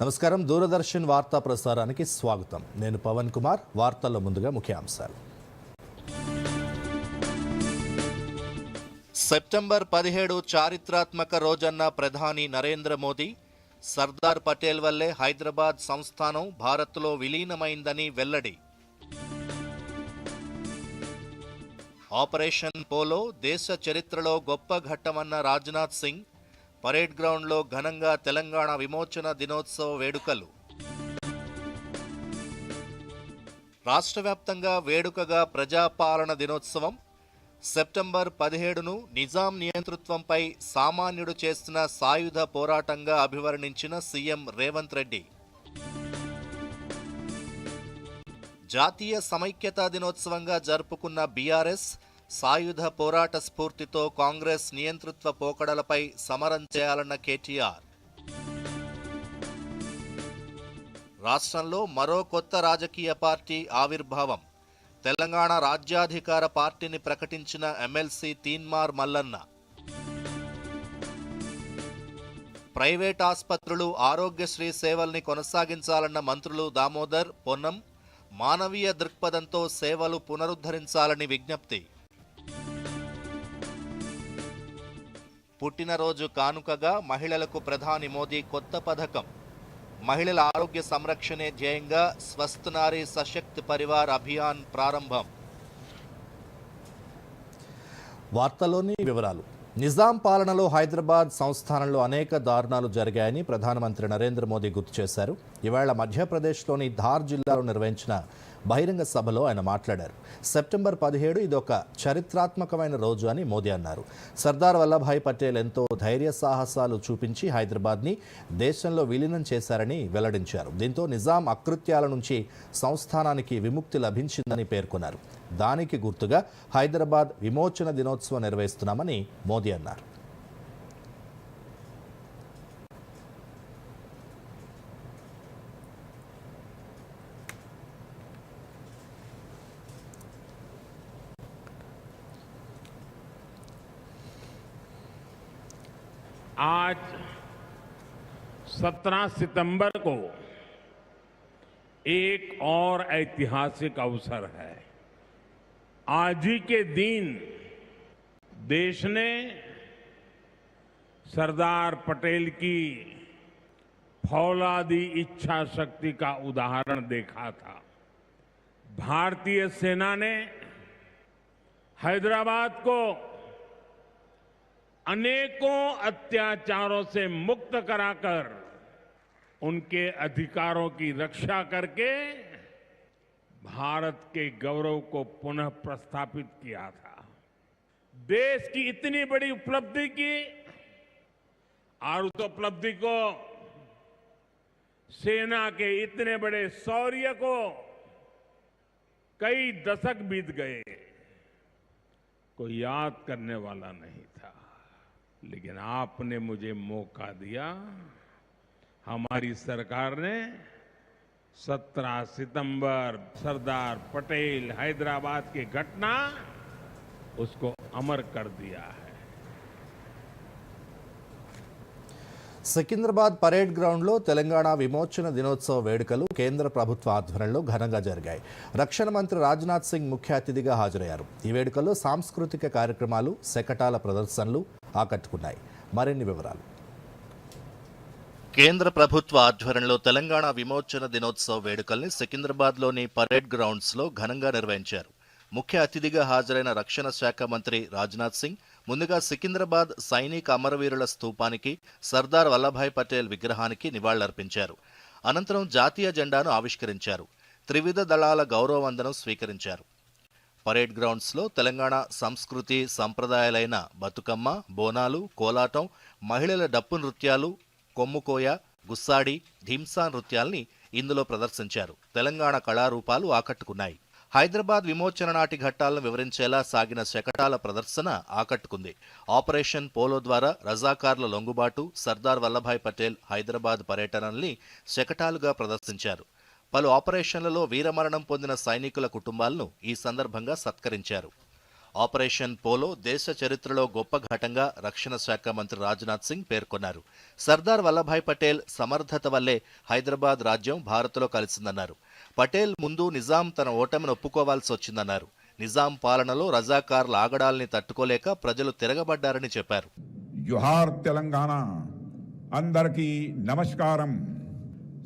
నమస్కారం. దూరదర్శన్ వార్తా ప్రసారానికి స్వాగతం. నేను పవన్ కుమార్. వార్తల్లో ముందుగా ముఖ్యాంశాలు. సెప్టెంబర్ 17 చారిత్రాత్మక రోజన్న ప్రధాని నరేంద్ర మోదీ. సర్దార్ పటేల్ వల్లే హైదరాబాద్ సంస్థానం భారత్లో విలీనమైందని వెల్లడి. ఆపరేషన్ పోలో దేశ చరిత్రలో గొప్ప ఘట్టమన్న రాజ్నాథ్ సింగ్. పరేడ్ గ్రౌండ్లో ఘనంగా తెలంగాణ విమోచన దినోత్సవ వేడుకలు. రాష్ట్ర వ్యాప్తంగా వేడుకగా ప్రజాపాలన దినోత్సవం. సెప్టెంబర్ 17ను నిజాం నియంతృత్వంపై సామాన్యుడు చేస్తున్న సాయుధ పోరాటంగా అభివర్ణించిన సీఎం రేవంత్ రెడ్డి. జాతీయ సమైక్యతా దినోత్సవంగా జరుపుకున్న బీఆర్ఎస్. సాయుధ పోరాట స్ఫూర్తితో కాంగ్రెస్ నియంతృత్వ పోకడలపై సమరం చేయాలన్న కేటీఆర్. రాష్ట్రంలో మరో కొత్త రాజకీయ పార్టీ ఆవిర్భావం. తెలంగాణ రాజ్యాధికార పార్టీని ప్రకటించిన ఎమ్మెల్సీ తీన్మార్ మల్లన్న. ప్రైవేట్ ఆస్పత్రులు ఆరోగ్యశ్రీ సేవల్ని కొనసాగించాలన్న మంత్రులు దామోదర్, పొన్నం. మానవీయ దృక్పథంతో సేవలు పునరుద్ధరించాలని విజ్ఞప్తి. పుట్టినరోజు కానుకగా మహిళలకు ప్రధాని మోదీ కొత్త పథకం. మహిళల ఆరోగ్య సంరక్షణే ధ్యేయంగా స్వస్థ్ నారీ సశక్త్ పరివార్ అభియాన్ ప్రారంభం. వార్తలోని వివరాలు. నిజాం పాలనలో హైదరాబాద్ సంస్థానంలో అనేక దారుణాలు జరిగాయని ప్రధానమంత్రి నరేంద్ర మోదీ గుర్తు చేశారు. ఇవాళ మధ్యప్రదేశ్లోని ధార్ జిల్లాలో నిర్వహించిన బహిరంగ సభలో ఆయన మాట్లాడారు. సెప్టెంబర్ 17 ఇదొక చరిత్రాత్మకమైన రోజు అని మోదీ అన్నారు. సర్దార్ వల్లభాయ్ పటేల్ ఎంతో ధైర్య సాహసాలు చూపించి హైదరాబాద్ని దేశంలో విలీనం చేశారని వెల్లడించారు. దీంతో నిజాం అకృత్యాల నుంచి సంస్థానానికి విముక్తి లభించిందని పేర్కొన్నారు. దానికి గుర్తుగా హైదరాబాద్ విమోచన దినోత్సవం నిర్వహిస్తున్నామని మోదీ అన్నారు. आज 17 सितंबर को एक और ऐतिहासिक अवसर है। आज ही के दिन देश ने सरदार पटेल की फौलादी इच्छा शक्ति का उदाहरण देखा था। भारतीय सेना ने हैदराबाद को अनेकों अत्याचारों से मुक्त कराकर उनके अधिकारों की रक्षा करके भारत के गौरव को पुनः प्रस्थापित किया था। देश की इतनी बड़ी उपलब्धि की और उस उपलब्धि को सेना के इतने बड़े शौर्य को कई दशक बीत गए, कोई याद करने वाला नहीं था। लेकिन आपने मुझे मौका दिया। हमारी सरकार ने 17 सितंबर सरदार पटेल हैदराबाद की घटना उसको अमर कर दिया है। సికింద్రాబాద్ పరేడ్ గ్రౌండ్లో తెలంగాణ విమోచన దినోత్సవ వేడుకలు కేంద్ర ప్రభుత్వ ఆధ్వర్యంలో ఘనంగా జరిగాయి. రక్షణ మంత్రి రాజ్నాథ్ సింగ్ ముఖ్య అతిథిగా హాజరయ్యారు. ఈ వేడుకల్లో సాంస్కృతిక కార్యక్రమాలు, శకటాల ప్రదర్శనలు ఆకట్టుకున్నాయి. మరిన్ని వివరాలు. కేంద్ర ప్రభుత్వ ఆధ్వర్యంలో తెలంగాణ విమోచన దినోత్సవ వేడుకల్ని సికింద్రాబాద్లోని పరేడ్ గ్రౌండ్స్లో ఘనంగా నిర్వహించారు. ముఖ్య అతిథిగా హాజరైన రక్షణ శాఖ మంత్రి రాజ్నాథ్ సింగ్ ముందుగా సికింద్రాబాద్ సైనిక అమరవీరుల స్తూపానికి, సర్దార్ వల్లభాయ్ పటేల్ విగ్రహానికి నివాళులర్పించారు. అనంతరం జాతీయ జెండాను ఆవిష్కరించారు. త్రివిధ దళాల గౌరవ వందనం స్వీకరించారు. పరేడ్ గ్రౌండ్స్లో తెలంగాణ సంస్కృతి సంప్రదాయాలైన బతుకమ్మ, బోనాలు, కోలాటం, మహిళల డప్పు నృత్యాలు, కొమ్ముకోయ, గుస్సాడి, ధింసా నృత్యాల్ని ఇందులో ప్రదర్శించారు. తెలంగాణ కళారూపాలు ఆకట్టుకున్నాయి. హైదరాబాద్ విమోచన నాటి ఘట్టాలను వివరించేలా సాగిన శకటాల ప్రదర్శన ఆకట్టుకుంది. ఆపరేషన్ పోలో ద్వారా రజాకార్ల లొంగుబాటు, సర్దార్ వల్లభాయ్ పటేల్ హైదరాబాద్ పర్యటనల్ని శకటాలుగా ప్రదర్శించారు. పలు ఆపరేషన్లలో వీరమరణం పొందిన సైనికుల కుటుంబాలను ఈ సందర్భంగా సత్కరించారు. ఆపరేషన్ పోలో దేశ చరిత్రలో గొప్ప ఘటంగా రక్షణ శాఖ మంత్రి రాజ్నాథ్ సింగ్ పేర్కొన్నారు. సర్దార్ వల్లభాయ్ పటేల్ సమర్థత వల్లే హైదరాబాద్ రాజ్యం భారత్లో కలిసిందన్నారు. పటేల్ ముందు నిజాం తన ఓటమిని ఒప్పుకోవాల్సి వచ్చిందన్నారు. నిజాం పాలనలో రజాకార్ల ఆగడాల్ని తట్టుకోలేక ప్రజలు తిరగబడ్డారని చెప్పారు. జోహార్ తెలంగాణ, అందరికీ నమస్కారం.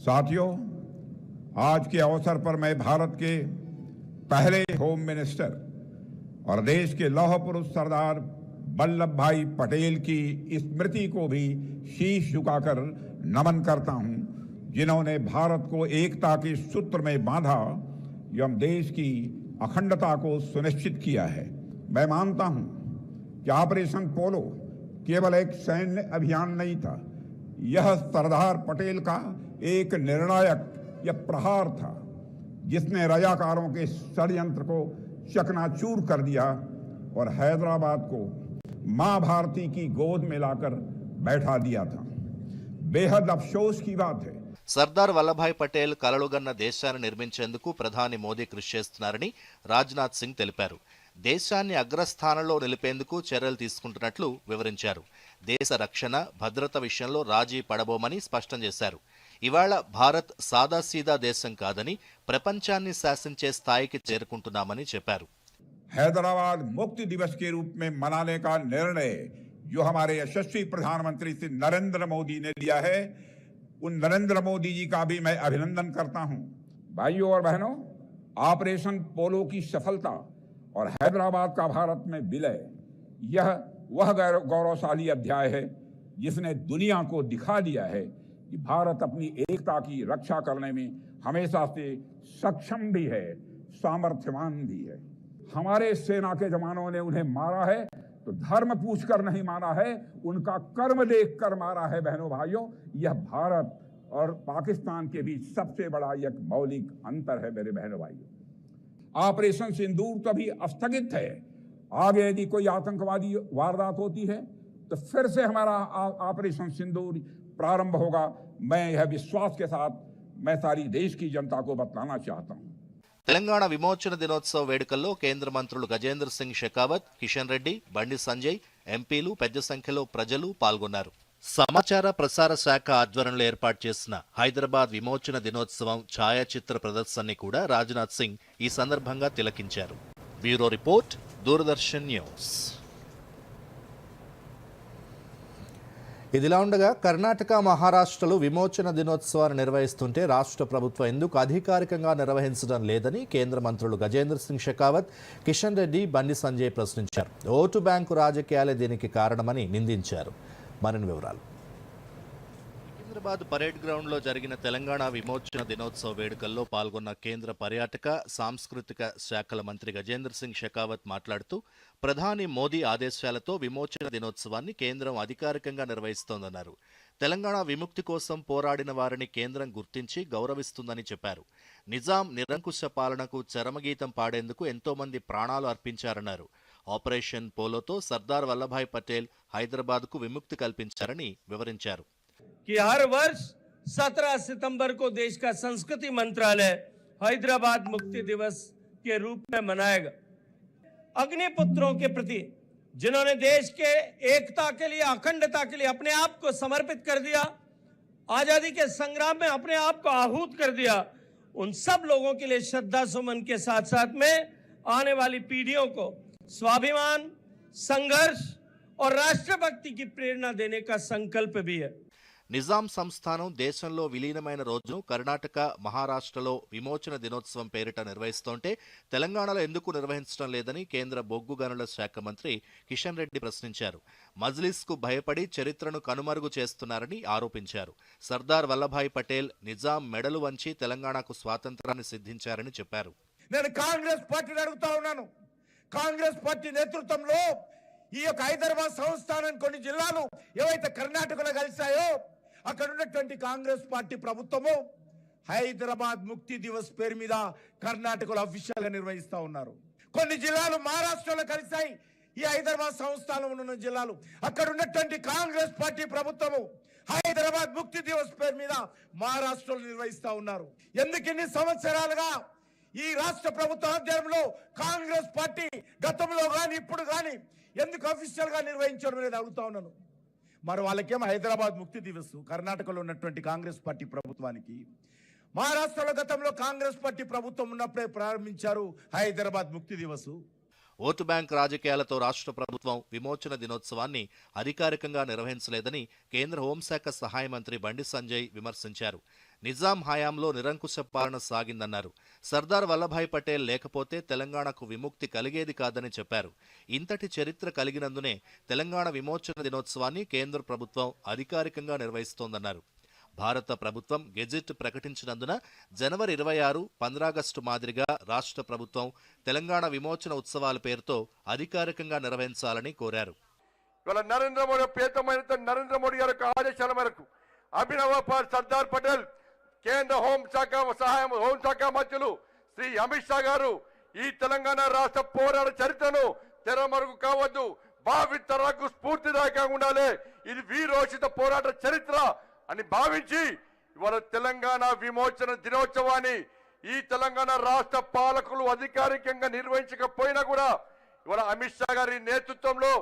साथियों, आज के अवसर पर मैं भारत के पहले होम मिनिस्टर और देश के लौह पुरुष सरदार वल्लभ भाई पटेल की स्मृति को भी शीश झुकाकर नमन करता हूं, जिन्होंने भारत को एकता के सूत्र में बांधा एवं देश की अखंडता को सुनिश्चित किया है. मैं मानता हूं कि ऑपरेशन पोलो केवल एक सैन्य अभियान नहीं था, यह सरदार पटेल का एक निर्णायक यह प्रहार था जिसने रजाकारों के षड्यंत्र को चकनाचूर कर दिया और हैदराबाद को मां भारती की गोद में लाकर बैठा दिया था. बेहद अफसोस की बात है. సర్దార్ వల్లభాయ్ పటేల్ కలలుగన్న దేశాన్ని నిర్మించేందుకు ప్రధాని మోదీ కృషి చేస్తున్నారని రాజ్నాథ్ సింగ్ తెలిపారు. దేశాన్ని అగ్రస్థానంలో నిలిపేందుకు చర్యలు తీసుకుంటున్నట్లు వివరించారు. దేశ రక్షణ భద్రత విషయంలో రాజీ పడబోమని స్పష్టం చేశారు. ఇవాళ భారత్ సాదాసీదా దేశం కాదని ప్రపంచాన్ని శాసించే స్థాయికి చేరుకుంటున్నామని చెప్పారు. हैदराबाद मुक्ति दिवस के रूप में मनाने का निर्णय जो हमारे यशस्वी प्रधानमंत्री श्री नरेंद्र मोदी ने लिया है, उन नरेंद्र मोदी जी का भी मैं अभिनंदन करता हूं. भाइयों और बहनों, ऑपरेशन पोलो की सफलता और हैदराबाद का भारत में विलय, यह वह गौरवशाली अध्याय है जिसने दुनिया को दिखा दिया है कि भारत अपनी एकता की रक्षा करने में हमेशा से सक्षम भी है, सामर्थ्यवान भी है. हमारे सेना के जवानों ने उन्हें मारा है तो धर्म पूछकर नहीं मारा है, उनका कर्म देखकर मारा है. बहनों भाइयों, यह भारत और पाकिस्तान के बीच सबसे बड़ा एक मौलिक अंतर है. मेरे बहनों भाइयों, ऑपरेशन सिंदूर तो अभी स्थगित है. आगे यदि कोई आतंकवादी वारदात होती है तो फिर से हमारा ऑपरेशन सिंदूर प्रारंभ होगा. मैं यह विश्वास के साथ मैं सारी देश की जनता को बतलाना चाहता हूं. తెలంగాణ విమోచన దినోత్సవ వేడుకల్లో కేంద్ర మంత్రులు గజేంద్ర సింగ్ షెకావత్, కిషన్ రెడ్డి, బండి సంజయ్, ఎంపీలు పెద్ద సంఖ్యలో ప్రజలు పాల్గొన్నారు. సమాచార ప్రసార శాఖ ఆధ్వర్యంలో ఏర్పాటు చేసిన హైదరాబాద్ విమోచన దినోత్సవం ఛాయాచిత్ర ప్రదర్శనని కూడా రాజ్నాథ్ సింగ్ ఈ సందర్భంగా తిలకించారు. Bureau report, Doordarshan news. ఇదిలా ఉండగా కర్ణాటక, మహారాష్ట్రలో విమోచన దినోత్సవాన్ని నిర్వహిస్తుంటే రాష్ట్ర ప్రభుత్వం ఎందుకు అధికారికంగా నిర్వహించడం లేదని కేంద్ర మంత్రులు గజేంద్ర సింగ్ షెకావత్, కిషన్ రెడ్డి, బండి సంజయ్ ప్రశ్నించారు. ఓటు బ్యాంకు రాజకీయాలే దీనికి కారణమని నిందించారు. మరిన్ని వివరాలు. సికింద్రాబాద్ పరేడ్ గ్రౌండ్లో జరిగిన తెలంగాణ విమోచన దినోత్సవ వేడుకల్లో పాల్గొన్న కేంద్ర పర్యాటక, సాంస్కృతిక శాఖల మంత్రి గజేంద్ర సింగ్ షెకావత్ మాట్లాడుతూ ప్రధాని మోదీ ఆదేశాలతో విమోచన దినోత్సవాన్ని కేంద్రం అధికారికంగా నిర్వహిస్తోందన్నారు. తెలంగాణ విముక్తి కోసం పోరాడిన వారిని కేంద్రం గుర్తించి గౌరవిస్తుందని చెప్పారు. నిజాం నిరంకుశ పాలనకు చరమగీతం పాడేందుకు ఎంతో మంది ప్రాణాలు అర్పించారన్నారు. ఆపరేషన్ పోలోతో సర్దార్ వల్లభాయ్ పటేల్ హైదరాబాద్కు విముక్తి కల్పించారని వివరించారు. कि हर वर्ष 17 सितंबर को देश का संस्कृति मंत्रालय हैदराबाद मुक्ति दिवस के रूप में मनाएगा. अग्निपुत्रों के प्रति जिन्होंने देश के एकता के लिए, अखंडता के लिए अपने आप को समर्पित कर दिया, आजादी के संग्राम में अपने आप को आहूत कर दिया, उन सब लोगों के लिए श्रद्धा सुमन के साथ साथ में आने वाली पीढ़ियों को स्वाभिमान, संघर्ष और राष्ट्रभक्ति की प्रेरणा देने का संकल्प भी है. నిజాం సంస్థానం దేశంలో విలీనమైన రోజును కర్ణాటక, మహారాష్ట్రలో విమోచన దినోత్సవం పేరిట నిర్వహిస్తుంటే తెలంగాణలో ఎందుకు నిర్వహించడం లేదని కేంద్ర బొగ్గు గనుల శాఖ మంత్రి కిషన్ రెడ్డి ప్రశ్నించారు. మజ్లిస్కు భయపడి చరిత్రను కనుమరుగు చేస్తున్నారని ఆరోపించారు. సర్దార్ వల్లభాయ్ పటేల్ నిజాం మెడలు వంచి తెలంగాణకు స్వాతంత్రాన్ని సిద్ధించారని చెప్పారు. నేను కాంగ్రెస్ పార్టీని అడుగుతా ఉన్నాను. కాంగ్రెస్ పార్టీ నేతృత్వంలో ఈ యొక్క హైదరాబాద్ సంస్థానం కొన్ని జిల్లాలు ఏవైతే కర్ణాటకలో కలిశాయో అక్కడ ఉన్నటువంటి కాంగ్రెస్ పార్టీ ప్రభుత్వము హైదరాబాద్ ముక్తి దివస్ పేరు మీద కర్ణాటకలో అఫీషియల్ గా నిర్వహిస్తా ఉన్నారు. కొన్ని జిల్లాలు మహారాష్ట్రలో కలిశాయి. ఈ హైదరాబాద్ సంస్థానంలో ఉన్న జిల్లాలు అక్కడ ఉన్నటువంటి కాంగ్రెస్ పార్టీ ప్రభుత్వము హైదరాబాద్ ముక్తి దివస్ పేరు మీద మహారాష్ట్రలో నిర్వహిస్తా ఉన్నారు. ఎందుకు ఇన్ని సంవత్సరాలుగా ఈ రాష్ట్ర ప్రభుత్వ ఆధ్వర్యంలో కాంగ్రెస్ పార్టీ గతంలో కానీ ఇప్పుడు కానీ ఎందుకు అఫీషియల్ గా నిర్వహించడం అనేది అడుగుతా ఉన్నాను. మరి వాళ్ళకేమో హైదరాబాద్ ముక్తి దివస్ కర్ణాటకలో ఉన్నటువంటి కాంగ్రెస్ పార్టీ ప్రభుత్వానికి, మహారాష్ట్రలో గతంలో కాంగ్రెస్ పార్టీ ప్రభుత్వం ఉన్నప్పుడే ప్రారంభించారు హైదరాబాద్ ముక్తి దివస్. ఓటు బ్యాంక్ రాజకీయాలతో రాష్ట్ర ప్రభుత్వం విమోచన దినోత్సవాన్ని అధికారికంగా నిర్వహించలేదని కేంద్ర హోంశాఖ సహాయ మంత్రి బండి సంజయ్ విమర్శించారు. నిజాం హయాంలో నిరంకుశ పాలన సాగిందన్నారు. సర్దార్ వల్లభాయ్ పటేల్ లేకపోతే తెలంగాణకు విముక్తి కలిగేది కాదని చెప్పారు. ఇంతటి చరిత్ర కలిగినందునే తెలంగాణ విమోచన దినోత్సవాన్ని కేంద్ర ప్రభుత్వం అధికారికంగా నిర్వహిస్తోందన్నారు. భారత ప్రభుత్వం గెజిట్ ప్రకటించినందున జనవరి 26, 15 ఆగస్టు మాదిరిగా రాష్ట్ర ప్రభుత్వం తెలంగాణ విమోచన ఉత్సవాల పేరుతో అధికారికంగా నిర్వహించాలని కోరారు. ఇవాళ నరేంద్ర మోడీ గారి ఆదేశాల మేరకు అభినవ సర్దార్ పటేల్, కేంద్ర హోంశాఖ మంత్రులు శ్రీ అమిత్ షా గారు ఈ తెలంగాణ రాష్ట్ర పోరాట చరిత్రను తెరమరుగు కావద్దు, భావితరాలకు స్ఫూర్తిదాయకంగా ఉండాలి, ఇది వీరోచిత పోరాట చరిత్ర అని భావించి ఇవాళ తెలంగాణ విమోచన దినోత్సవాన్ని ఈ తెలంగాణ రాష్ట్ర పాలకులు అధికారికంగా నిర్వహించకపోయినా కూడా ఇవాళ అమిత్ షా గారి నేతృత్వంలో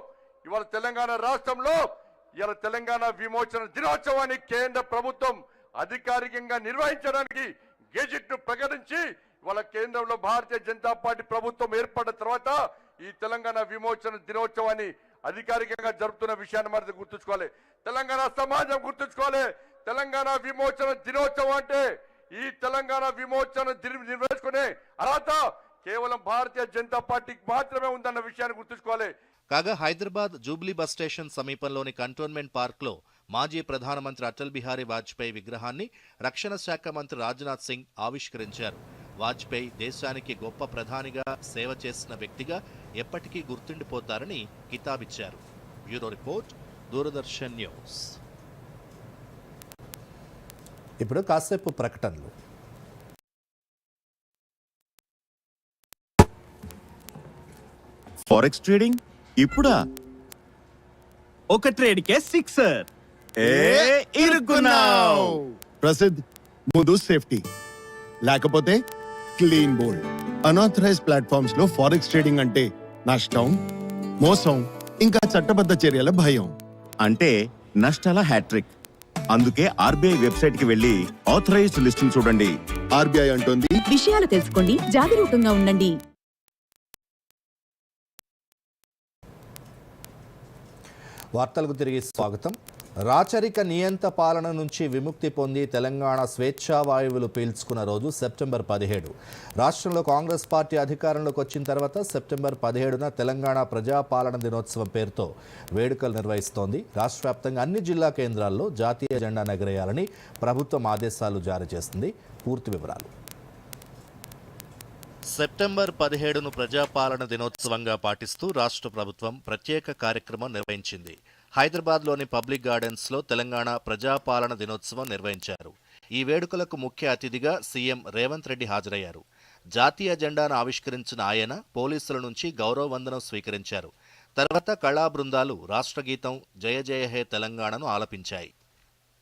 ఇవాళ తెలంగాణ రాష్ట్రంలో ఇవాళ తెలంగాణ విమోచన దినోత్సవాన్ని కేంద్ర ప్రభుత్వం అధికారికంగా నిర్వహించడానికి గెజిట్ ను ప్రకటించి ఇవాళ కేంద్రంలో భారతీయ జనతా పార్టీ ప్రభుత్వం ఏర్పడిన తర్వాత ఈ తెలంగాణ విమోచన దినోత్సవాన్ని అధికారికంగా జరుపుతున్న విషయాన్ని మరి గుర్తుంచుకోవాలి. తెలంగాణ సమాజం గుర్తుంచుకోవాలి. తెలంగాణ విమోచన దినోత్సవం అంటే ఈ తెలంగాణ విమోచన నిర్వహించుకునే అర్హత కేవలం భారతీయ జనతా పార్టీకి మాత్రమే ఉందన్న విషయాన్ని గుర్తుంచుకోవాలి. కాగా హైదరాబాద్ జూబ్లీ బస్ స్టేషన్ సమీపంలోని కంటోన్మెంట్ పార్క్లో మాజీ ప్రధానమంత్రి అటల్ బిహారీ వాజ్పేయి విగ్రహాన్ని రక్షణ శాఖ మంత్రి రాజ్నాథ్ సింగ్ ఆవిష్కరించారు. వాజ్పేయి దేశానికి గొప్ప ప్రధానిగా సేవ చేసిన వ్యక్తిగా ఎప్పటికీ గుర్తుండిపోతారని కితాబిచ్చారు. Bureau report, Doordarshan news. ఇప్పుడు కాసేపు ప్రకటనలు. ఫారెక్స్ ట్రేడింగ్ ఇప్పుడా? ఒక ట్రేడ్ కే సిక్సర్. ఇరుక్కున్నావ్. ప్రసిద్ధ్ ముందు సేఫ్టీ, లేకపోతే క్లీన్ బోల్డ్. అనాథరైజ్ ప్లాట్ఫామ్స్ లో ఫారెక్స్ ట్రేడింగ్ అంటే నష్టం, మోసం, ఇంకా చట్టబద్ధ చర్యల భయం. అంటే నష్టాల హ్యాట్రిక్. అందుకే ఆర్బీఐ వెబ్సైట్ కి వెళ్లి ఆథరైజ్డ్ లిస్టింగ్ చూడండి. ఆర్బీఐ అంటోంది, విషయాలు తెలుసుకోండి, జాగరూకంగా ఉండండి. వార్తలకు తిరిగి స్వాగతం. రాచరిక నియంత పాలన నుంచి విముక్తి పొంది తెలంగాణ స్వేచ్ఛా వాయువులు పీల్చుకున్న రోజు సెప్టెంబర్ 17. రాష్ట్రంలో కాంగ్రెస్ పార్టీ అధికారంలోకి వచ్చిన తర్వాత సెప్టెంబర్ 17న తెలంగాణ ప్రజాపాలన దినోత్సవం పేరుతో వేడుకలు నిర్వహిస్తోంది. రాష్ట్ర వ్యాప్తంగా అన్ని జిల్లా కేంద్రాల్లో జాతీయ జెండా ఎగరేయాలని ప్రభుత్వం ఆదేశాలు జారీ చేస్తుంది. పూర్తి వివరాలు. సెప్టెంబర్ 17ను ప్రజాపాలన దినోత్సవంగా పాటిస్తూ రాష్ట్ర ప్రభుత్వం ప్రత్యేక కార్యక్రమం నిర్వహించింది. హైదరాబాద్లోని పబ్లిక్ గార్డెన్స్లో తెలంగాణ ప్రజాపాలన దినోత్సవం నిర్వహించారు. ఈ వేడుకలకు ముఖ్య అతిథిగా సీఎం రేవంత్ రెడ్డి హాజరయ్యారు. జాతీయ జెండాను ఆవిష్కరించిన ఆయన పోలీసుల నుంచి గౌరవ వందనం స్వీకరించారు. తర్వాత కళా బృందాలు రాష్ట్రగీతం జయ జయ హే తెలంగాణను ఆలపించాయి.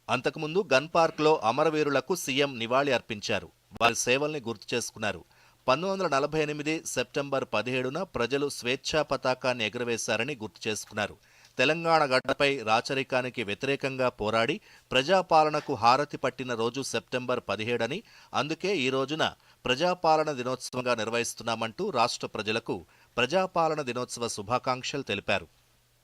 అంతకుముందు గన్ పార్క్లో అమరవీరులకు సీఎం నివాళి అర్పించారు. వారి సేవల్ని గుర్తు చేసుకున్నారు. 1948 సెప్టెంబర్ 17న ప్రజలు స్వేచ్ఛా పతాకాన్ని ఎగురవేశారని గుర్తు చేసుకున్నారు. తెలంగాణ గడ్డపై రాచరికానికి వ్యతిరేకంగా పోరాడి ప్రజాపాలనకు హారతి పట్టిన రోజు సెప్టెంబర్ 17 అని, అందుకే ఈ రోజున ప్రజాపాలన దినోత్సవంగా నిర్వహిస్తున్నామంటూ రాష్ట్ర ప్రజలకు ప్రజాపాలన దినోత్సవ శుభాకాంక్షలు తెలిపారు.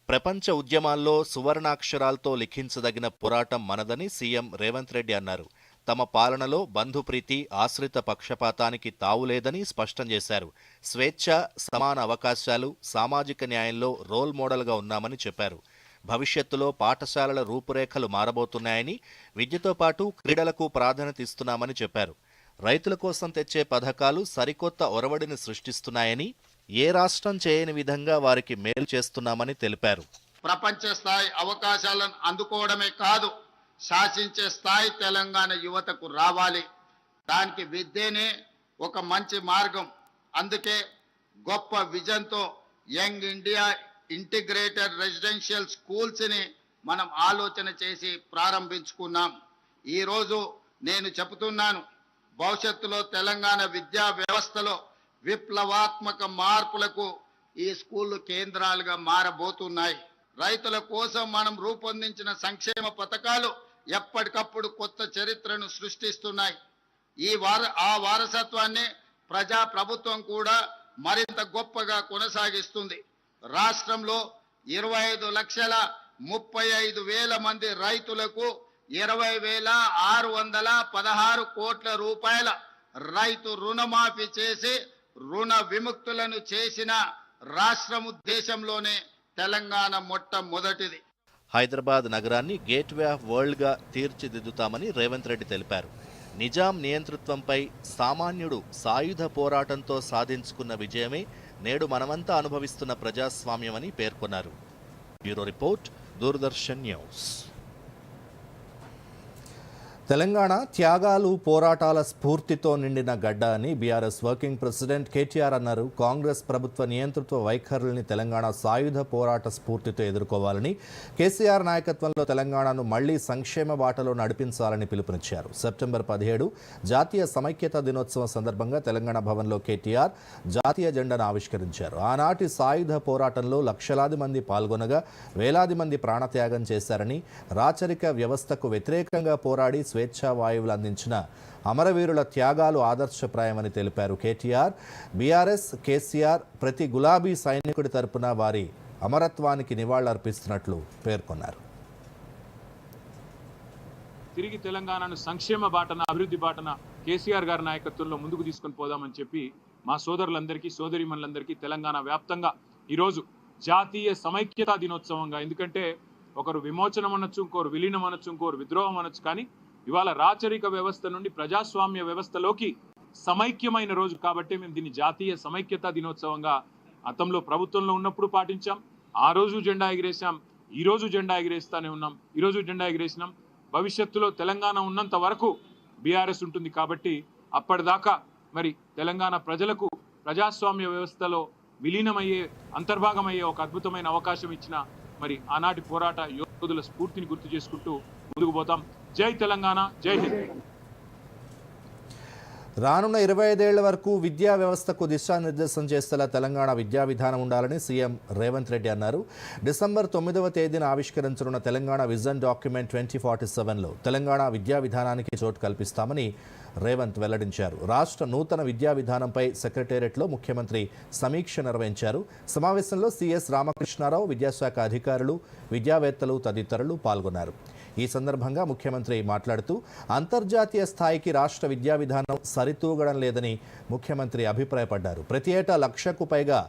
ప్రపంచ ఉద్యమాల్లో సువర్ణాక్షరాలతో లిఖించదగిన పోరాటం మనదని సీఎం రేవంత్ రెడ్డి అన్నారు. తమ పాలనలో బంధుప్రీతి, ఆశ్రిత పక్షపాతానికి తావులేదని స్పష్టం చేశారు. స్వేచ్ఛ, సమాన అవకాశాలు, సామాజిక న్యాయంలో రోల్ మోడల్గా ఉన్నామని చెప్పారు. భవిష్యత్తులో పాఠశాలల రూపురేఖలు మారబోతున్నాయని, విద్యతో పాటు క్రీడలకు ప్రాధాన్యత ఇస్తున్నామని చెప్పారు. రైతుల కోసం తెచ్చే పథకాలు సరికొత్త ఒరవడిని సృష్టిస్తున్నాయని, ఏ రాష్ట్రం చేయని విధంగా వారికి మేలు చేస్తున్నామని తెలిపారు. ప్రపంచ స్థాయి అవకాశాలను అందుకోవడమే కాదు, శాసించే స్థాయి తెలంగాణ యువతకు రావాలి. దానికి విద్యనే ఒక మంచి మార్గం. అందుకే గొప్ప విజన్తో యంగ్ ఇండియా ఇంటిగ్రేటెడ్ రెసిడెన్షియల్ స్కూల్స్ని మనం ఆలోచన చేసి ప్రారంభించుకున్నాం. ఈరోజు నేను చెబుతున్నాను, భవిష్యత్తులో తెలంగాణ విద్యా వ్యవస్థలో విప్లవాత్మక మార్పులకు ఈ స్కూళ్లు కేంద్రాలుగా మారబోతున్నాయి. రైతుల కోసం మనం రూపొందించిన సంక్షేమ పథకాలు ఎప్పటికప్పుడు కొత్త చరిత్రను సృష్టిస్తున్నాయి. ఆ వారసత్వాన్ని ప్రజా ప్రభుత్వం కూడా మరింత గొప్పగా కొనసాగిస్తుంది. రాష్ట్రంలో 25,35,000 మంది రైతులకు 20,616 కోట్ల రూపాయల రైతు రుణమాఫీ చేసి రుణ విముక్తులను చేసిన రాష్ట్రము దేశంలోనే తెలంగాణ మొట్టమొదటిది. హైదరాబాద్ నగరాన్ని గేట్వే ఆఫ్ వరల్డ్గా తీర్చిదిద్దుతామని రేవంత్ రెడ్డి తెలిపారు. నిజాం నియంతృత్వంపై సామాన్యుడు సాయుధ పోరాటంతో సాధించుకున్న విజయమే నేడు మనమంతా అనుభవిస్తున్న ప్రజాస్వామ్యమని పేర్కొన్నారు. Bureau report, Doordarshan news. Telangana త్యాగాలు పోరాటాల స్ఫూర్తితో నిండిన గడ్డ అని బీఆర్ఎస్ వర్కింగ్ ప్రెసిడెంట్ కేటీఆర్ అన్నారు. కాంగ్రెస్ ప్రభుత్వ నియంతృత్వ వైఖరుల్ని తెలంగాణ సాయుధ పోరాట స్ఫూర్తితో ఎదుర్కోవాలని, కేసీఆర్ నాయకత్వంలో తెలంగాణను మళ్లీ సంక్షేమ బాటలో నడిపించాలని పిలుపునిచ్చారు. సెప్టెంబర్ 17 జాతీయ సమైక్యతా దినోత్సవం సందర్భంగా తెలంగాణ భవన్లో కేటీఆర్ జాతీయ జెండాను ఆవిష్కరించారు. ఆనాటి సాయుధ పోరాటంలో లక్షలాది మంది పాల్గొనగా వేలాది మంది ప్రాణత్యాగం చేశారని, రాచరిక వ్యవస్థకు వ్యతిరేకంగా పోరాడి స్వేచ్ఛా వాయువులు అందించిన అమరవీరుల త్యాగాలు ఆదర్శప్రాయమని తెలిపారు. కేటీఆర్, బీఆర్ఎస్, కేసీఆర్ ప్రతి గులాబీ సైనికుడి తరపున వారి అమరత్వానికి నివాళులర్పిస్తున్నట్లు పేర్కొన్నారు. తిరిగి తెలంగాణను సంక్షేమ బాటన, అభివృద్ధి బాటన కేసీఆర్ గారి నాయకత్వంలో ముందుకు తీసుకొని పోదామని చెప్పి మా సోదరులందరికీ, సోదరిమణులందరికీ తెలంగాణ వ్యాప్తంగా ఈరోజు జాతీయ సమైక్యతా దినోత్సవంగా, ఎందుకంటే ఒకరు విమోచనం అనొచ్చు, ఇంకోరు విలీనం అనొచ్చు, ఇంకోరు విద్రోహం అనొచ్చు, కానీ ఇవాళ రాచరిక వ్యవస్థ నుండి ప్రజాస్వామ్య వ్యవస్థలోకి సమైక్యమైన రోజు కాబట్టి మేము దీన్ని జాతీయ సమైక్యతా దినోత్సవంగా గతంలో ప్రభుత్వంలో ఉన్నప్పుడు పాటించాం. ఆ రోజు జెండా ఎగిరేసాం, ఈ రోజు జెండా ఎగిరేస్తానే ఉన్నాం, ఈరోజు జెండా ఎగిరేసినాం. భవిష్యత్తులో తెలంగాణ ఉన్నంత వరకు బీఆర్ఎస్ ఉంటుంది కాబట్టి అప్పటిదాకా మరి తెలంగాణ ప్రజలకు ప్రజాస్వామ్య వ్యవస్థలో విలీనమయ్యే, అంతర్భాగమయ్యే ఒక అద్భుతమైన అవకాశం ఇచ్చిన మరి ఆనాటి పోరాట యోధుల స్ఫూర్తిని గుర్తు చేసుకుంటూ ముందుకు పోతాం. జై తెలంగాణ, జై హింద్. రానున్న 25 ఏళ్ల వరకు విద్యా వ్యవస్థకు దిశానిర్దేశం చేసేలా తెలంగాణ విద్యా విధానం ఉండాలని సీఎం రేవంత్ రెడ్డి అన్నారు. డిసెంబర్ 9వ తేదీన ఆవిష్కరించనున్న తెలంగాణ విజన్ డాక్యుమెంట్ 2047లో తెలంగాణ విద్యా విధానానికి చోటు కల్పిస్తామని రేవంత్ వెల్లడించారు. రాష్ట్ర నూతన విద్యా విధానంపై సెక్రటేరియట్లో ముఖ్యమంత్రి సమీక్ష నిర్వహించారు. సమావేశంలో సీఎస్ రామకృష్ణారావు, విద్యాశాఖ అధికారులు, విద్యావేత్తలు తదితరులు పాల్గొన్నారు. ఈ సందర్భంగా ముఖ్యమంత్రి మాట్లాడుతూ అంతర్జాతీయ స్థాయికి రాష్ట్ర విద్యా విధానం సరితూగడం లేదని ముఖ్యమంత్రి అభిప్రాయపడ్డారు. ప్రతి ఏటా 1,00,000కు పైగా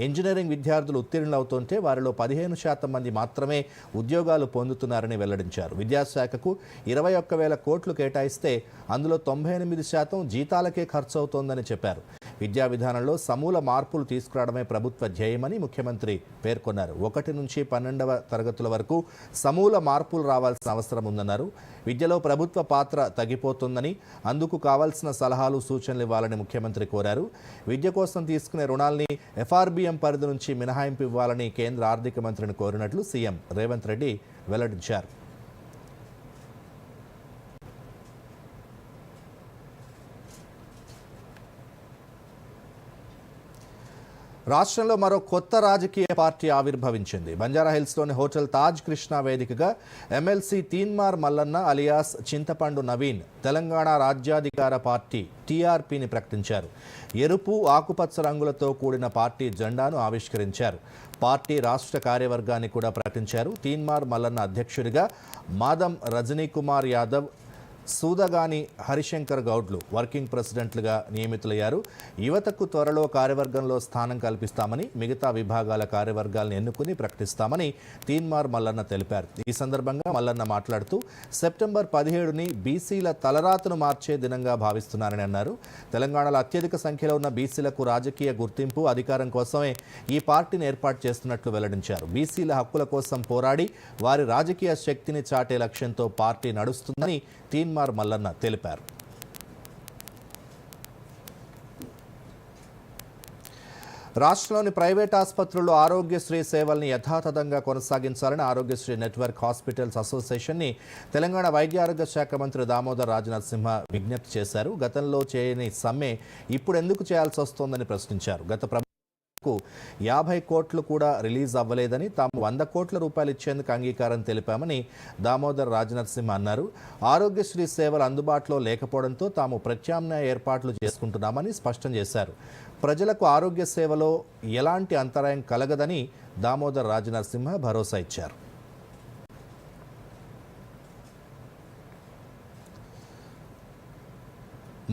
ఇంజనీరింగ్ విద్యార్థులు ఉత్తీర్ణులవుతుంటే వారిలో 15% మంది మాత్రమే ఉద్యోగాలు పొందుతున్నారని వెల్లడించారు. విద్యాశాఖకు 21,000 కోట్లు కేటాయిస్తే అందులో 98% జీతాలకే ఖర్చు అవుతోందని చెప్పారు. విద్యా విధానంలో సమూల మార్పులు తీసుకురావడమే ప్రభుత్వ ధ్యేయమని ముఖ్యమంత్రి పేర్కొన్నారు. 1 నుంచి 12వ తరగతుల వరకు సమూల మార్పులు రావాల్సిన అవసరం ఉందన్నారు. విద్యలో ప్రభుత్వ పాత్ర తగ్గిపోతుందని, అందుకు కావాల్సిన సలహాలు, సూచనలు ఇవ్వాలని ముఖ్యమంత్రి కోరారు. విద్య కోసం తీసుకునే రుణాల్ని ఎఫ్ఆర్బిఎం పరిధి నుంచి మినహాయింపు ఇవ్వాలని కేంద్ర ఆర్థిక మంత్రిని కోరినట్లు సీఎం రేవంత్ రెడ్డి వెల్లడించారు. రాష్ట్రంలో మరో కొత్త రాజకీయ పార్టీ ఆవిర్భవించింది. బంజారాహిల్స్లోని హోటల్ తాజ్ కృష్ణ వేదికగా ఎమ్మెల్సీ తీన్మార్ మల్లన్న అలియాస్ చింతపండు నవీన్ తెలంగాణ రాజ్యాధికార పార్టీ టీఆర్పీని ప్రకటించారు. ఎరుపు, ఆకుపచ్చ రంగులతో కూడిన పార్టీ జెండాను ఆవిష్కరించారు. పార్టీ రాష్ట్ర కార్యవర్గాన్ని కూడా ప్రకటించారు. తీన్మార్ మల్లన్న అధ్యక్షుడిగా మాదం రజనీకుమార్ యాదవ్, సూదగాని హరిశంకర్ గౌడ్లు వర్కింగ్ ప్రెసిడెంట్లుగా నియమితులయ్యారు. యువతకు త్వరలో కార్యవర్గంలో స్థానం కల్పిస్తామని, మిగతా విభాగాల కార్యవర్గాలను ఎన్నుకుని ప్రకటిస్తామని తీన్మార్ మల్లన్న తెలిపారు. ఈ సందర్భంగా మల్లన్న మాట్లాడుతూ సెప్టెంబర్ 17ని బీసీల తలరాతను మార్చే దినంగా భావిస్తున్నారని అన్నారు. తెలంగాణలో అత్యధిక సంఖ్యలో ఉన్న బీసీలకు రాజకీయ గుర్తింపు, అధికారం కోసమే ఈ పార్టీని ఏర్పాటు చేస్తున్నట్లు వెల్లడించారు. బీసీల హక్కుల కోసం పోరాడి వారి రాజకీయ శక్తిని చాటే లక్ష్యంతో పార్టీ నడుస్తుందని తీన్మార్ మల్లన్న తెలిపారు. రాష్ట్రంలోని ప్రైవేట్ ఆసుపత్రుల్లో ఆరోగ్యశ్రీ సేవల్ని యథాతథంగా కొనసాగించాలని ఆరోగ్యశ్రీ నెట్వర్క్ హాస్పిటల్స్ అసోసియేషన్ని తెలంగాణ వైద్య ఆరోగ్య శాఖ మంత్రి దామోదర్ రాజనరసింహ విజ్ఞప్తి చేశారు. గతంలో చేయని సమ్మె ఇప్పుడు ఎందుకు చేయాల్సి వస్తోందని ప్రశ్నించారు. గత 50 కోట్లు కూడా రిలీజ్ అవ్వలేదని, తాము 100 కోట్ల రూపాయలు ఇచ్చేందుకు అంగీకారం తెలిపామని దామోదర్ రాజనరసింహ అన్నారు. ఆరోగ్యశ్రీ సేవలు అందుబాటులో లేకపోవడంతో తాము ప్రత్యామ్నాయ ఏర్పాట్లు చేసుకుంటున్నామని స్పష్టం చేశారు. ప్రజలకు ఆరోగ్య సేవలో ఎలాంటి అంతరాయం కలగదని దామోదర్ రాజనరసింహ భరోసా ఇచ్చారు.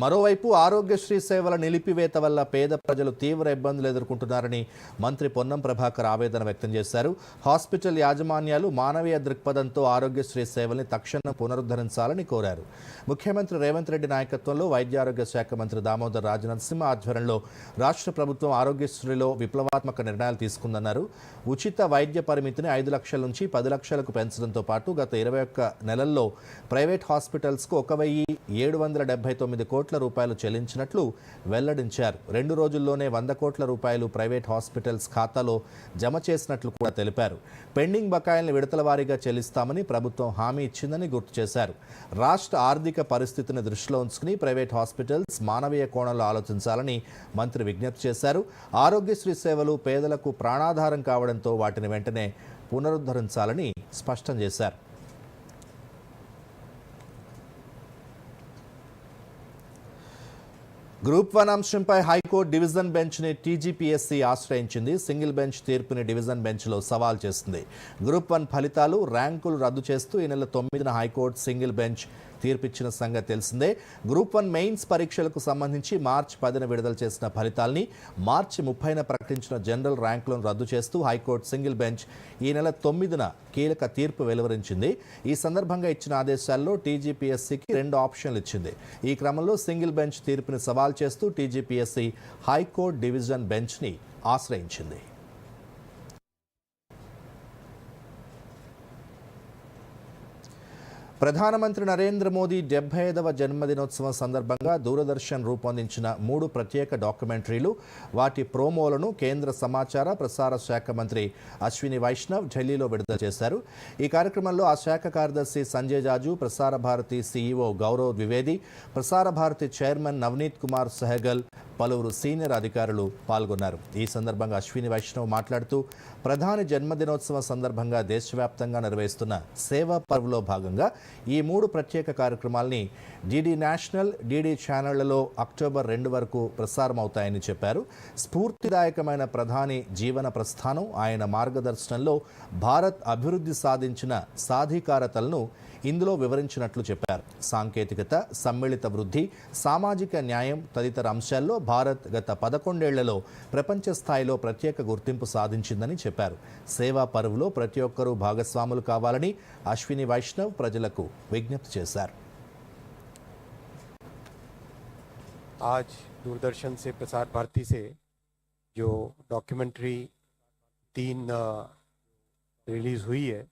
మరోవైపు ఆరోగ్యశ్రీ సేవల నిలిపివేత వల్ల పేద ప్రజలు తీవ్ర ఇబ్బందులు ఎదుర్కొంటున్నారని మంత్రి పొన్నం ప్రభాకర్ ఆవేదన వ్యక్తం చేశారు. హాస్పిటల్ యాజమాన్యాలు మానవీయ దృక్పథంతో ఆరోగ్యశ్రీ సేవల్ని తక్షణం పునరుద్ధరించాలని కోరారు. ముఖ్యమంత్రి రేవంత్ రెడ్డి నాయకత్వంలో వైద్య ఆరోగ్య శాఖ మంత్రి దామోదర్ రాజనరసింహ ఆధ్వర్యంలో రాష్ట్ర ప్రభుత్వం ఆరోగ్యశ్రీలో విప్లవాత్మక నిర్ణయాలు తీసుకుందన్నారు. ఉచిత వైద్య పరిమితిని 5 లక్షల నుంచి 10 లక్షలకు పెంచడంతో పాటు గత 21 నెలల్లో ప్రైవేట్ హాస్పిటల్స్కు 1779 కోట్ల రూపాయలు చెల్లించినట్లు వెల్లడించారు. 2 రోజుల్లోనే 100 కోట్ల రూపాయలు ప్రైవేట్ హాస్పిటల్స్ ఖాతాలో జమ చేసినట్లు కూడా తెలిపారు. పెండింగ్ బకాయిల్ని విడతల వారీగా చెల్లిస్తామని ప్రభుత్వం హామీ ఇచ్చిందని గుర్తు చేశారు. రాష్ట్ర ఆర్థిక పరిస్థితిని దృష్టిలో ఉంచుకుని ప్రైవేట్ హాస్పిటల్స్ మానవీయ కోణంలో ఆలోచించాలని మంత్రి విజ్ఞప్తి చేశారు. ఆరోగ్యశ్రీ సేవలు పేదలకు ప్రాణాధారం కావడంతో వాటిని వెంటనే పునరుద్ధరించాలని స్పష్టం చేశారు. గ్రూప్ 1 అంశంపై హైకోర్టు డివిజన్ బెంచ్ని టీజీపీఎస్సీ ఆశ్రయించింది. సింగిల్ బెంచ్ తీర్పుని డివిజన్ బెంచ్లో సవాల్ చేసింది. గ్రూప్ 1 ఫలితాలు, ర్యాంకులు రద్దు చేస్తూ ఈ నెల 9న హైకోర్టు సింగిల్ బెంచ్ తీర్పిచ్చిన సంగతి తెలిసిందే. గ్రూప్ 1 మెయిన్స్ పరీక్షలకు సంబంధించి మార్చి 10న విడుదల చేసిన ఫలితాల్ని మార్చి 30న ప్రకటించిన జనరల్ ర్యాంకులను రద్దు చేస్తూ హైకోర్టు సింగిల్ బెంచ్ ఈ నెల 9న కీలక తీర్పు వెలువరించింది. ఈ సందర్భంగా ఇచ్చిన ఆదేశాల్లో టీజీపీఎస్సీకి 2 ఆప్షన్లు ఇచ్చింది. ఈ క్రమంలో సింగిల్ బెంచ్ తీర్పుని సవాల్ చేస్తూ టీజీపీఎస్సీ హైకోర్టు డివిజన్ బెంచ్ని ఆశ్రయించింది. ప్రధానమంత్రి నరేంద్ర మోదీ 75వ జన్మదినోత్సవం సందర్భంగా దూరదర్శన్ రూపొందించిన 3 ప్రత్యేక డాక్యుమెంటరీలు, వాటి ప్రోమోలను కేంద్ర సమాచార ప్రసార శాఖ మంత్రి అశ్విని వైష్ణవ్ ఢిల్లీలో విడుదల చేశారు. ఈ కార్యక్రమంలో ఆ శాఖ కార్యదర్శి సంజయ్ జాజు, ప్రసార భారతి సీఈఓ గౌరవ్ ద్వివేది, ప్రసార భారతి చైర్మన్ నవనీత్ కుమార్ సెహగల్, పలువురు సీనియర్ అధికారులు పాల్గొన్నారు. ఈ సందర్భంగా అశ్విని వైష్ణవ్ మాట్లాడుతూ ప్రధాని జన్మదినోత్సవం సందర్భంగా దేశవ్యాప్తంగా నిర్వహిస్తున్న సేవా పర్వ్లో భాగంగా ఈ 3 ప్రత్యేక కార్యక్రమాల్ని డీడీ నేషనల్, డీడీ ఛానళ్లలో అక్టోబర్ 2 వరకు ప్రసారం అవుతాయని చెప్పారు. స్ఫూర్తిదాయకమైన ప్రధాని జీవన ప్రస్థానం, ఆయన మార్గదర్శనంలో భారత్ అభివృద్ధి సాధించిన సాధికారతలను ఇందులో వివరించినట్లు చెప్పారు. సాంకేతికత, సమ్మిళిత వృద్ధి, సామాజిక న్యాయం తదితర అంశాల్లో భారత్ గత 11 ఏళ్లలో ప్రపంచ స్థాయిలో ప్రత్యేక గుర్తింపు సాధించిందని చెప్పారు. సేవా పర్వ్లో ప్రతి ఒక్కరూ భాగస్వాములు కావాలని అశ్విని వైష్ణవ్ ప్రజలకు విజ్ఞప్తి చేశారు. आज दूरदर्शन से, प्रसार भारती से जो डॉक्यूमेंट्री 3 रिलीज हुई है,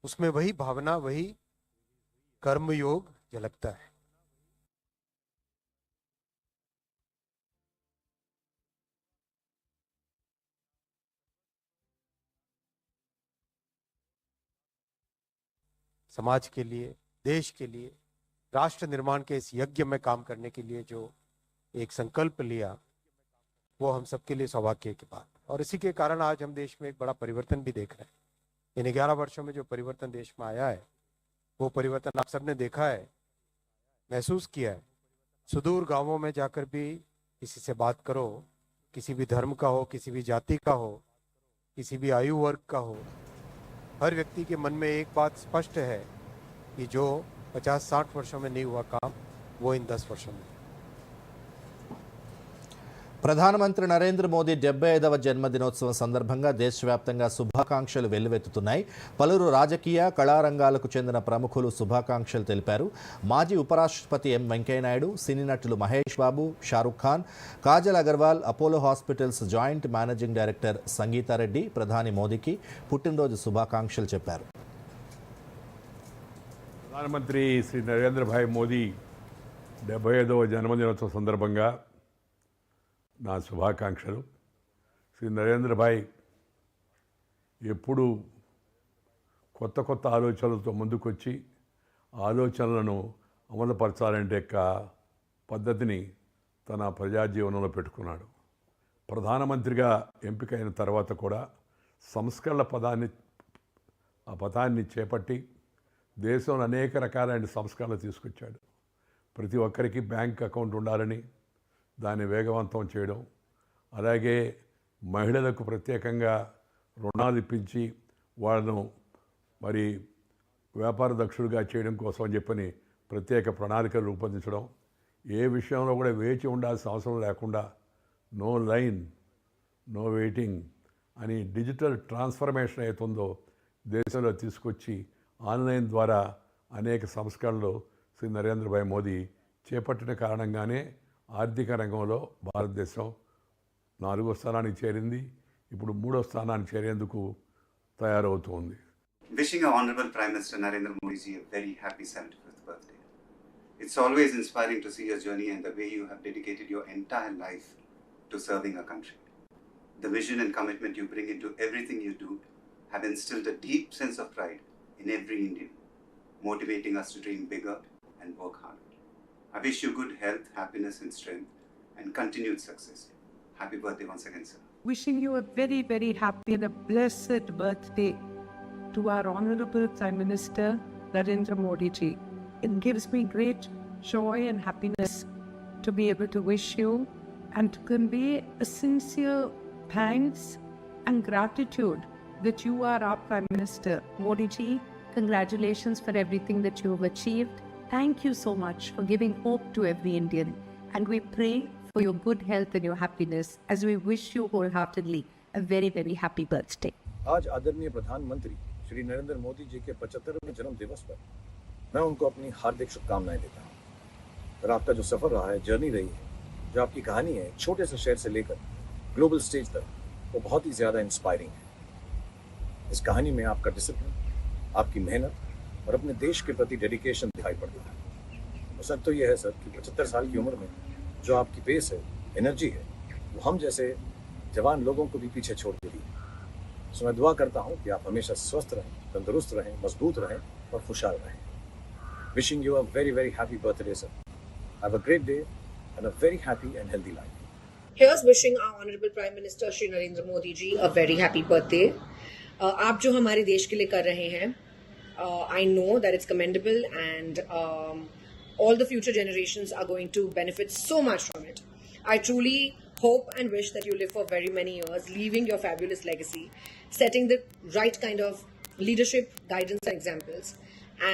उसमें वही भावना, वही कर्मयोग झलकता है. समाज के लिए, देश के लिए, राष्ट्र निर्माण के इस यज्ञ में काम करने के लिए जो एक संकल्प लिया, वो हम सबके लिए सौभाग्य की बात. और इसी के कारण आज हम देश में एक बड़ा परिवर्तन भी देख रहे हैं. इन 11 वर्षों में जो परिवर्तन देश में आया है, वो परिवर्तन आप सबने देखा है, महसूस किया है. सुदूर गांवों में जाकर भी किसी से बात करो, किसी भी धर्म का हो, किसी भी जाति का हो, किसी भी आयु वर्ग का हो, हर व्यक्ति के मन में एक बात स्पष्ट है कि जो 50-60 वर्षों में नहीं हुआ काम, वो इन 10 वर्षों में. ప్రధానమంత్రి నరేంద్ర మోదీ 75వ జన్మదినోత్సవం సందర్భంగా దేశవ్యాప్తంగా శుభాకాంక్షలు వెల్లువెత్తుతున్నాయి. పలువురు రాజకీయ, కళారంగాలకు చెందిన ప్రముఖులు శుభాకాంక్షలు తెలిపారు. మాజీ ఉపరాష్ట్రపతి ఎం వెంకయ్యనాయుడు, సినీ నటులు Mahesh Babu, Shah Rukh Khan, Kajal Aggarwal, Apollo hospitals joint managing director Sangeeta Reddy ప్రధాని మోదీకి పుట్టినరోజు శుభాకాంక్షలు చెప్పారు. ప్రధానమంత్రి శ్రీ నరేంద్ర భాయ్ మోదీ 75వ జన్మదినోత్సవం సందర్భంగా నా శుభాకాంక్షలు. శ్రీ నరేంద్ర భాయ్ ఎప్పుడు కొత్త కొత్త ఆలోచనలతో ముందుకొచ్చి ఆలోచనలను అమలుపరచాలంటే పద్ధతిని తన ప్రజా జీవనంలో పెట్టుకున్నాడు. ప్రధానమంత్రిగా ఎంపికైన తర్వాత కూడా సంస్కరణల పదాన్ని చేపట్టి దేశంలో అనేక రకాలైన సంస్కరణలు తీసుకొచ్చాడు. ప్రతి ఒక్కరికి బ్యాంక్ అకౌంట్ ఉండాలని దాన్ని వేగవంతం చేయడం, అలాగే మహిళలకు ప్రత్యేకంగా రుణాలు ఇప్పించి వాళ్ళను మరి వ్యాపార దక్షులుగా చేయడం కోసం అని చెప్పని ప్రత్యేక ప్రణాళికలు రూపొందించడం, ఏ విషయంలో కూడా వేచి ఉండాల్సిన అవసరం లేకుండా నో లైన్ నో వెయిటింగ్ అని డిజిటల్ ట్రాన్స్ఫర్మేషన్ అవుతుందో దేశంలో తీసుకొచ్చి ఆన్లైన్ ద్వారా అనేక సంస్కరణలు శ్రీ నరేంద్ర భాయ్ మోదీ చేపట్టిన కారణంగానే ఆర్థిక రంగంలో భారతదేశం 4వ స్థానానికి చేరింది. ఇప్పుడు 3వ స్థానానికి చేరేందుకు తయారవుతోంది. Wishing our Honorable Prime Minister Narendra Modi ji a very happy 75th birthday. It's always inspiring to see your journey and the way you have dedicated your entire life to serving our country. The vision and commitment you bring into everything you do have instilled a deep sense of pride in every Indian, motivating us to dream bigger and work harder. I wish you good health, happiness and strength and continued success. Happy birthday once again, sir. Wishing you a very, very happy and a blessed birthday to our Honorable Prime Minister Narendra Modi ji. It gives me great joy and happiness to be able to wish you and to convey a sincere thanks and gratitude that you are our Prime Minister. Modi ji, congratulations for everything that you have achieved. Thank you so much for giving hope to every Indian. And we pray for your good health and your happiness as we wish you wholeheartedly a very, very happy birthday. आज आदरणीय प्रधानमंत्री श्री नरेंद्र मोदी जी के 75वें जन्म दिवस पर मैं उनको अपनी हार्दिक शुभकामनाएं देता हूँ। और आपका जो सफर रहा है, जर्नी रही है, जो आपकी कहानी है छोटे से शहर से लेकर ग्लोबल स्टेज तक, वो बहुत ही ज़्यादा इंस्पायरिंग है। इस कहानी में आपका डिसिप्लिन, आपकी मेहनत और अपने देश के प्रति डेडिकेशन दिखाई पड़ता है। और सच तो ये है सर कि 75 साल की उम्र में जो आपकी पेस है, एनर्जी है, वो हम जैसे जवान लोगों को भी पीछे छोड़ देती है। सो मैं दुआ करता हूँ कि आप हमेशा स्वस्थ रहें, तंदुरुस्त रहें, मजबूत रहें और खुशहाल रहें। Wishing you a very very happy birthday sir. Have a great day and a very happy and healthy life. Here's wishing our Honorable Prime Minister Shri Narendra Modi ji a very happy birthday. आप जो हमारे देश के लिए कर रहे हैं, I know that it's commendable and all the future generations are going to benefit so much from it. I truly hope and wish that you live for very many years, leaving your fabulous legacy, setting the right kind of leadership, guidance and examples,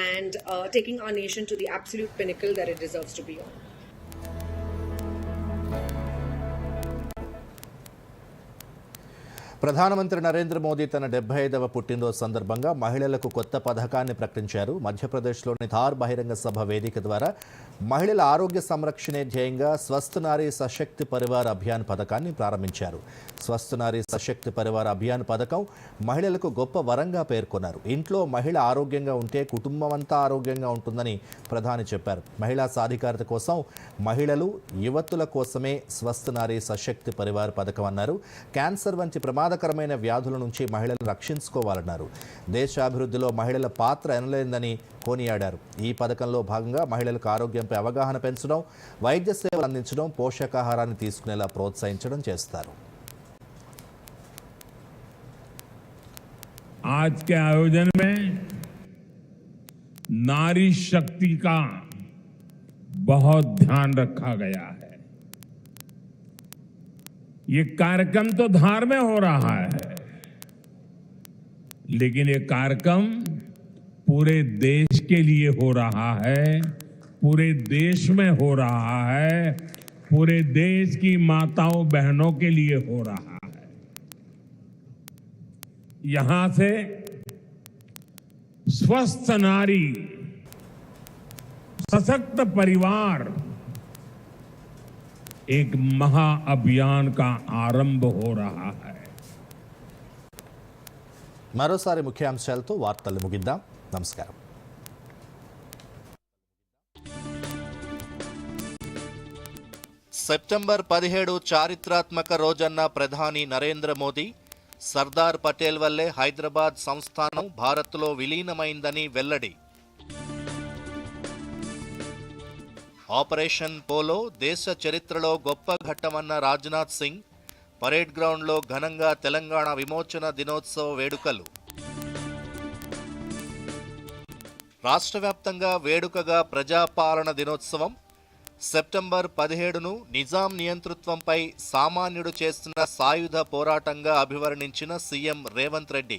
and taking our nation to the absolute pinnacle that it deserves to be on. ప్రధానమంత్రి నరేంద్ర మోదీ తన 75వ పుట్టినరోజు సందర్భంగా మహిళలకు కొత్త పథకాన్ని ప్రకటించారు. మధ్యప్రదేశ్లోని ధార్ బహిరంగ సభ వేదిక ద్వారా మహిళల ఆరోగ్య సంరక్షణే ధ్యేయంగా స్వస్థ్ నారీ సశక్తి పరివార్ అభియాన్ పథకాన్ని ప్రారంభించారు. స్వస్థ్ నారీ సశక్తి పరివార్ అభియాన్ పథకం మహిళలకు గొప్ప వరంగా పేర్కొన్నారు. ఇంట్లో మహిళ ఆరోగ్యంగా ఉంటే కుటుంబం అంతా ఆరోగ్యంగా ఉంటుందని ప్రధాని చెప్పారు. మహిళా సాధికారత కోసం మహిళలు, యువతుల కోసమే స్వస్థ్ నారీ సశక్తి పరివార్ పథకం అన్నారు. క్యాన్సర్ వంటి ప్రమాదకరమైన వ్యాధుల నుంచి మహిళలను రక్షించుకోవాలన్నారు. దేశాభివృద్ధిలో మహిళల పాత్ర ఎనలేనిదని కొనియాడారు. ఈ పథకంలో భాగంగా మహిళలకు ఆరోగ్యంపై అవగాహన పెంచడం, వైద్య సేవలు అందించడం, పోషకాహారాన్ని తీసుకునేలా ప్రోత్సహించడం చేస్తారు. आज के आयोजन में नारी शक्ति का बहुत ध्यान रखा गया है. ये कार्यक्रम तो धार में हो रहा है, लेकिन ये कार्यक्रम पूरे देश के लिए हो रहा है, पूरे देश में हो रहा है, पूरे देश की माताओं बहनों के लिए हो रहा है. यहां से स्वस्थ नारी सशक्त परिवार एक महा अभियान का आरंभ हो रहा है. మరోసారి ముఖ్యాంశాలతో వార్తలు ముగిద్దాం. నమస్కారం. సెప్టెంబర్ 17 చారిత్రాత్మక రోజన్న ప్రధాని నరేంద్ర మోదీ, సర్దార్ పటేల్ వల్లే హైదరాబాద్ సంస్థానం భారత్లో విలీనమైందని వెల్లడి. ఆపరేషన్ పోలో దేశ చరిత్రలో గొప్ప ఘట్టమన్న రాజ్నాథ్ సింగ్, పరేడ్ గ్రౌండ్లో ఘనంగా తెలంగాణ విమోచన దినోత్సవ వేడుకలు. రాష్ట్ర వ్యాప్తంగా వేడుకగా ప్రజాపాలన దినోత్సవం. సెప్టెంబర్ 17ను నిజాం నియంతృత్వంపై సామాన్యుడు చేస్తున్న సాయుధ పోరాటంగా అభివర్ణించిన సీఎం రేవంత్ రెడ్డి.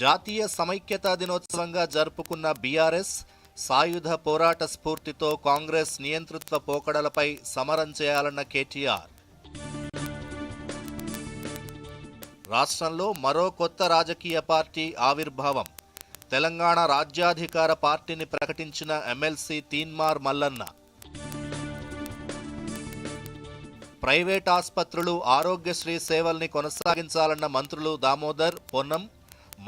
జాతీయ సమైక్యతా దినోత్సవంగా జరుపుకున్న బీఆర్ఎస్, సాయుధ పోరాట స్ఫూర్తితో కాంగ్రెస్ నియంతృత్వ పోకడలపై సమరం చేయాలన్న కేటీఆర్. రాష్ట్రంలో మరో కొత్త రాజకీయ పార్టీ ఆవిర్భావం. తెలంగాణ రాజ్యాధికార పార్టీని ప్రకటించిన ఎమ్మెల్సీ తీన్మార్ మల్లన్న. ప్రైవేట్ ఆస్పత్రులు ఆరోగ్యశ్రీ సేవల్ని కొనసాగించాలన్న మంత్రులు దామోదర్, పొన్నం.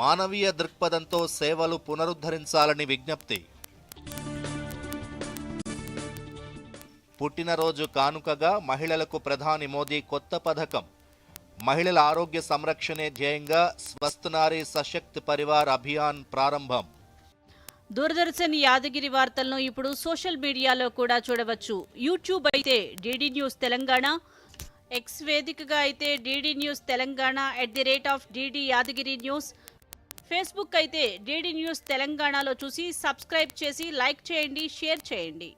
మానవీయ దృక్పథంతో సేవలు పునరుద్ధరించాలని విజ్ఞప్తి. పుట్టినరోజు కానుకగా మహిళలకు ప్రధాని మోదీ కొత్త పథకం. మహిళల ఆరోగ్య సంరక్షణే ధ్యేయంగా స్వస్థ్ నారీ సశక్త్ పరివార్ అభియాన్ ప్రారంభం. దూరదర్శన్ యాదగిరి వార్తలను ఇప్పుడు సోషల్ మీడియాలో కూడా చూడవచ్చు. యూట్యూబ్ అయితే డిడి న్యూస్ తెలంగాణ, ఎక్స్ వేదికగా అయితే DD news Telangana @DD Yadagiri news, Facebook అయితే డిడి న్యూస్ తెలంగాణలో చూసి సబ్స్క్రైబ్ చేసి లైక్ చేయండి, షేర్ చేయండి.